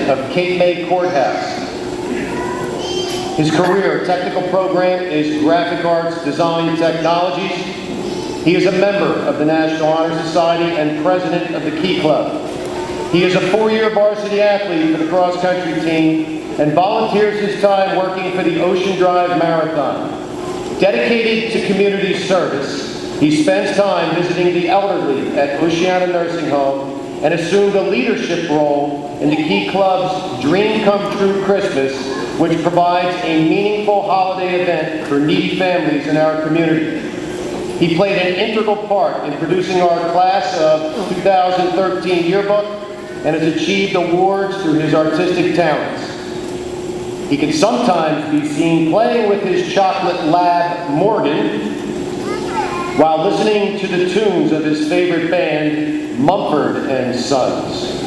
president of Cape May Courthouse. His career technical program is Graphic Arts Design Technologies. He is a member of the National Honor Society and president of the Key Club. He is a 4-year varsity athlete for the cross-country team and volunteers his time working for the Ocean Drive Marathon. Dedicated to community service, he spends time visiting the elderly at Oceana Nursing Home and assumed a leadership role in the Key Club's Dream Come True Christmas, which provides a meaningful holiday event for needy families in our community. He played an integral part in producing our class of 2013 yearbook and has achieved awards through his artistic talents. He can sometimes be seen playing with his chocolate lab, Morgan, while listening to the tunes of his favorite band, Mumford and Sons.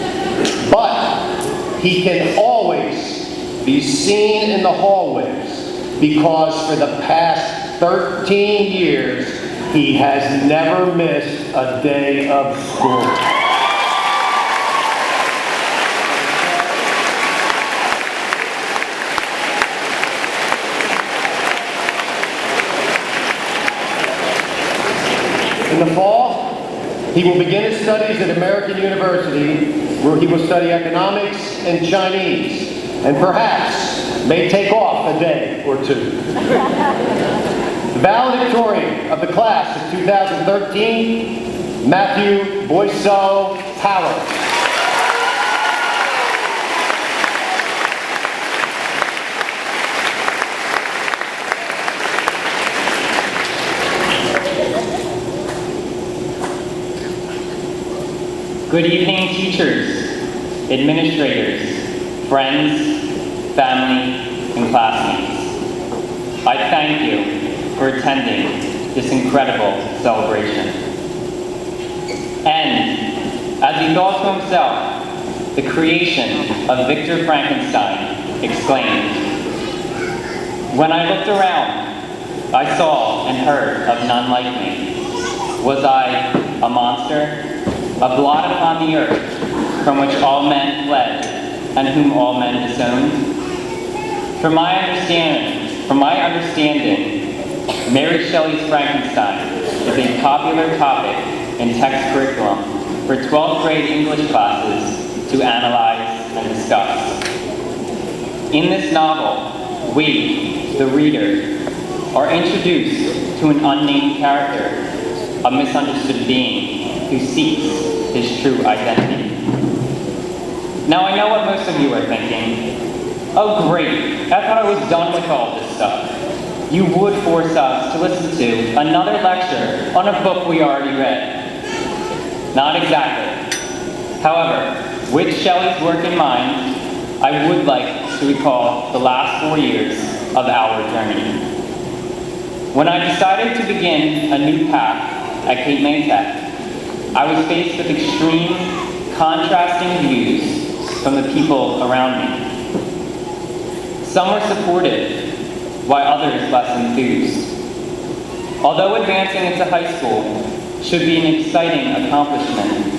But he can always be seen in the hallways because for the past 13 years, he has never missed a day of school. In the fall, he will begin his studies at American University, where he will study economics and Chinese, and perhaps may take off a day or two. The valedictorian of the class of 2013, Matthew Boyceau Power. Good evening, teachers, administrators, friends, family, and classmates. I thank you for attending this incredible celebration. And, as he thought to himself, the creation of Victor Frankenstein exclaimed, "When I looked around, I saw and heard of none like me. Was I a monster? A blot upon the earth, from which all men fled, and whom all men disowned? From my understanding, Mary Shelley's Frankenstein is a popular topic in text curriculum for 12th grade English classes to analyze and discuss. In this novel, we, the reader, are introduced to an unnamed character, a misunderstood being, who seeks his true identity. Now I know what most of you are thinking. Oh great, I thought I was done with all this stuff. You would force us to listen to another lecture on a book we already read. Not exactly. However, with Shelley's work in mind, I would like to recall the last 4 years of our journey. When I decided to begin a new path at Cape May Tech, I was faced with extreme, contrasting views from the people around me. Some were supportive, while others less enthused. Although advancing into high school should be an exciting accomplishment,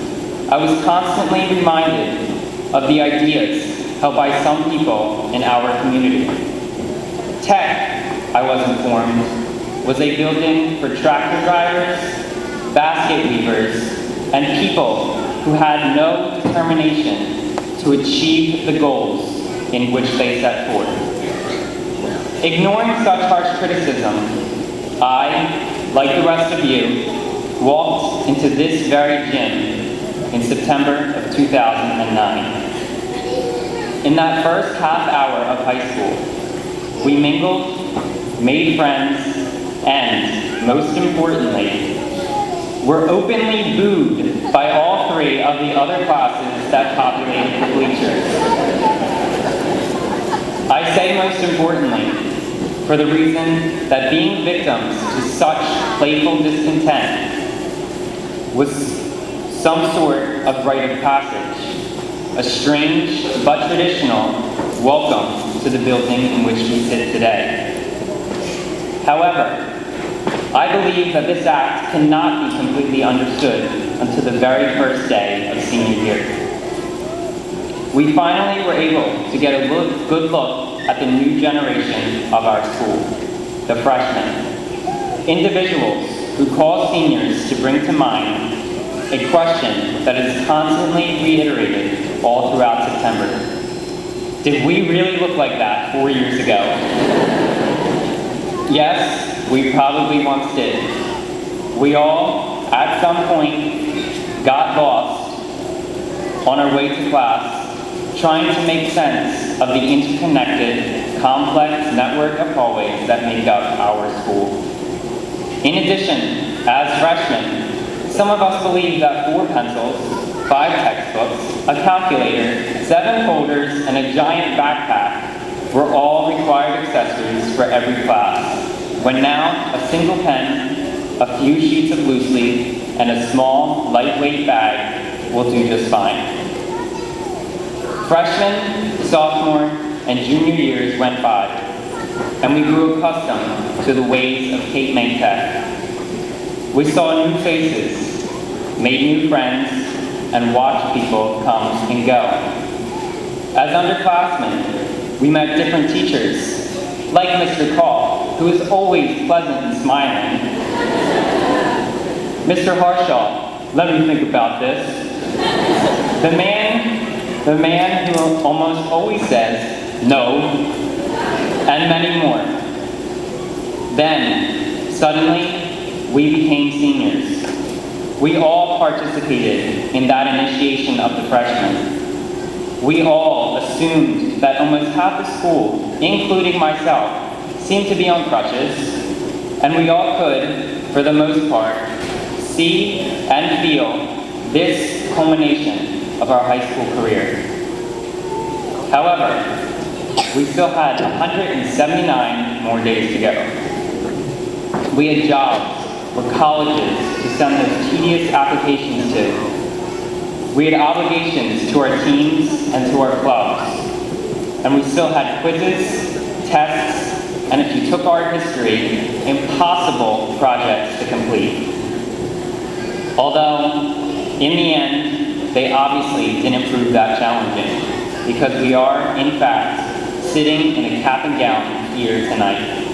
I was constantly reminded of the ideas held by some people in our community. Tech, I was informed, was a building for tractor drivers, basket weavers, and people who had no determination to achieve the goals in which they set forth. Ignoring such harsh criticism, I, like the rest of you, walked into this very gym in September of 2009. In that first half hour of high school, we mingled, made friends, and, most importantly, were openly booed by all 3 of the other classes that populated the bleachers. I say most importantly, for the reason that being victims to such playful discontent was some sort of rite of passage, a strange but traditional welcome to the building in which we sit today. However, I believe that this act cannot be completely understood until the very first day of senior year. we finally were able to get a good look at the new generation of our school, the freshmen. Individuals who call seniors to bring to mind a question that is constantly reiterated all throughout September. Did we really look like that 4 years ago? Yes, we probably once did. We all, at some point, got lost on our way to class, trying to make sense of the interconnected, complex network of hallways that make up our school. In addition, as freshmen, some of us believed that 4 pencils, 5 textbooks, a calculator, 7 folders, and a giant backpack were all required accessories for every class, when now a single pen, a few sheets of loose leaf, and a small, lightweight bag will do just fine. Freshman, sophomore, and junior years went by, and we grew accustomed to the ways of Cape May Tech. We saw new faces, made new friends, and watched people come and go. As underclassmen, we met different teachers, like Mr. Call, who is always pleasant and smiling. Mr. Harshaw, let me think about this. The man who almost always says no, and many more. Then, suddenly, we became seniors. We all participated in that initiation of the freshmen. We all assumed that almost half the school, including myself, seemed to be on crutches, and we all could, for the most part, see and feel this culmination of our high school career. However, we still had 179 more days to go. We had jobs or colleges to send those tedious applications to. We had obligations to our teams and to our clubs. And we still had quizzes, tests, and if you took art history, impossible projects to complete. Although, in the end, they obviously didn't prove that challenging, because we are, in fact, sitting in a cap and gown here tonight.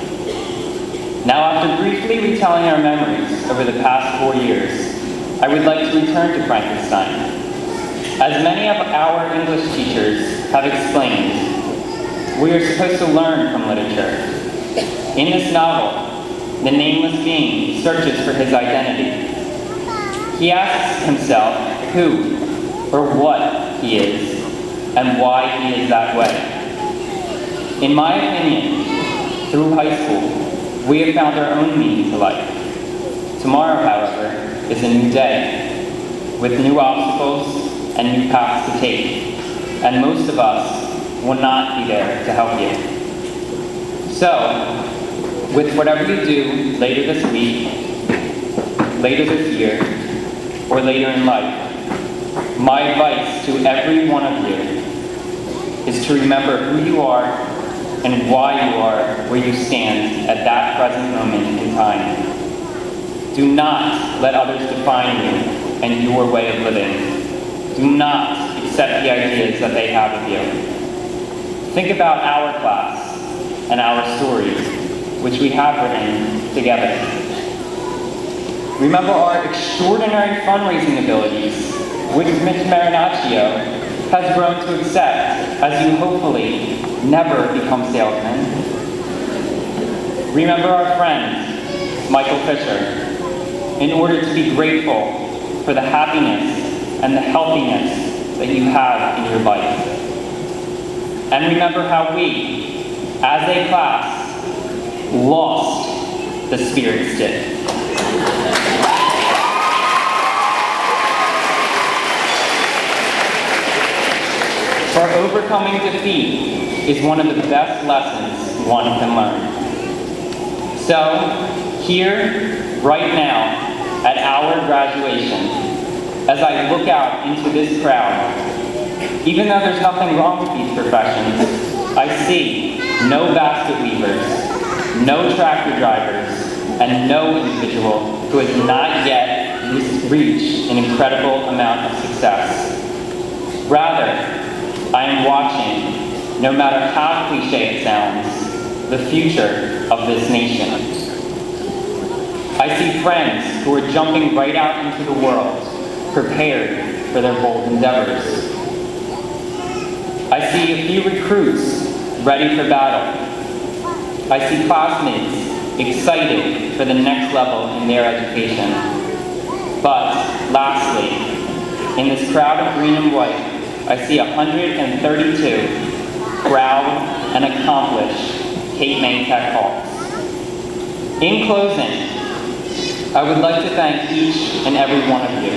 Now, after briefly retelling our memories over the past 4 years, I would like to return to Frankenstein. As many of our English teachers have explained, we are supposed to learn from literature. In this novel, the nameless being searches for his identity. He asks himself who or what he is and why he is that way. In my opinion, through high school, we have found our own meaning to life. Tomorrow, however, is a new day, with new obstacles and new paths to take, and most of us will not be there to help you. So, with whatever you do later this week, later this year, or later in life, my advice to every one of you is to remember who you are and why you are where you stand at that present moment in time. Do not let others define you and your way of living. Do not accept the ideas that they have of you. Think about our class and our stories, which we have written together. Remember our extraordinary fundraising abilities, which Ms. Marinaccio has grown to accept as you hopefully never become salesmen. Remember our friend, Michael Fisher, in order to be grateful for the happiness and the healthiness that you have in your life. And remember how we, as a class, lost the spirit stick. For overcoming defeat is one of the best lessons one can learn. So, here, right now, at our graduation, as I look out into this crowd, even though there's nothing wrong with these professions, I see no basket weavers, no tractor drivers, and no individual who has not yet reached an incredible amount of success. Rather, I am watching, no matter how cliche it sounds, the future of this nation. I see friends who are jumping right out into the world, prepared for their bold endeavors. I see a few recruits ready for battle. I see classmates excited for the next level in their education. But lastly, in this crowd of green and white, I see 132 proud and accomplished Cape May Tech Hawks. In closing, I would like to thank each and every one of you,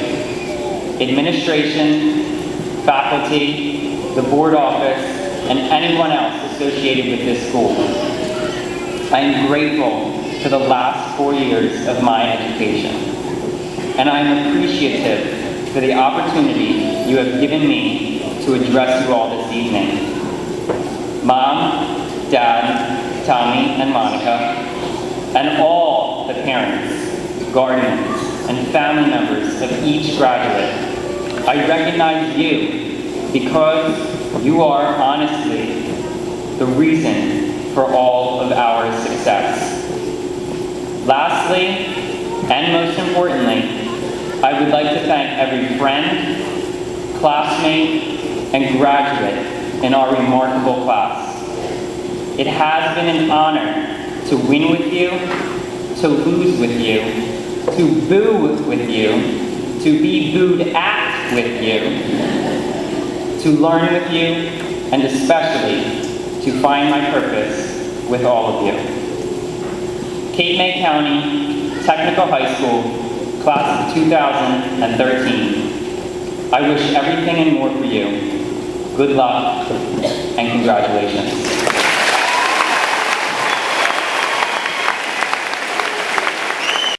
administration, faculty, the board office, and anyone else associated with this school. I am grateful for the last 4 years of my education, and I am appreciative for the opportunity you have given me to address you all this evening. Mom, Dad, Tommy, and Monica, and all the parents, guardians, and family members of each graduate, I recognize you because you are honestly the reason for all of our success. Lastly, and most importantly, I would like to thank every friend, classmate, and graduate in our remarkable class. It has been an honor to win with you, to lose with you, to boo with you, to be booed at with you, to learn with you, and especially to find my purpose with all of you. Cape May County Technical High School, class of 2013. I wish everything and more for you. Good luck and congratulations.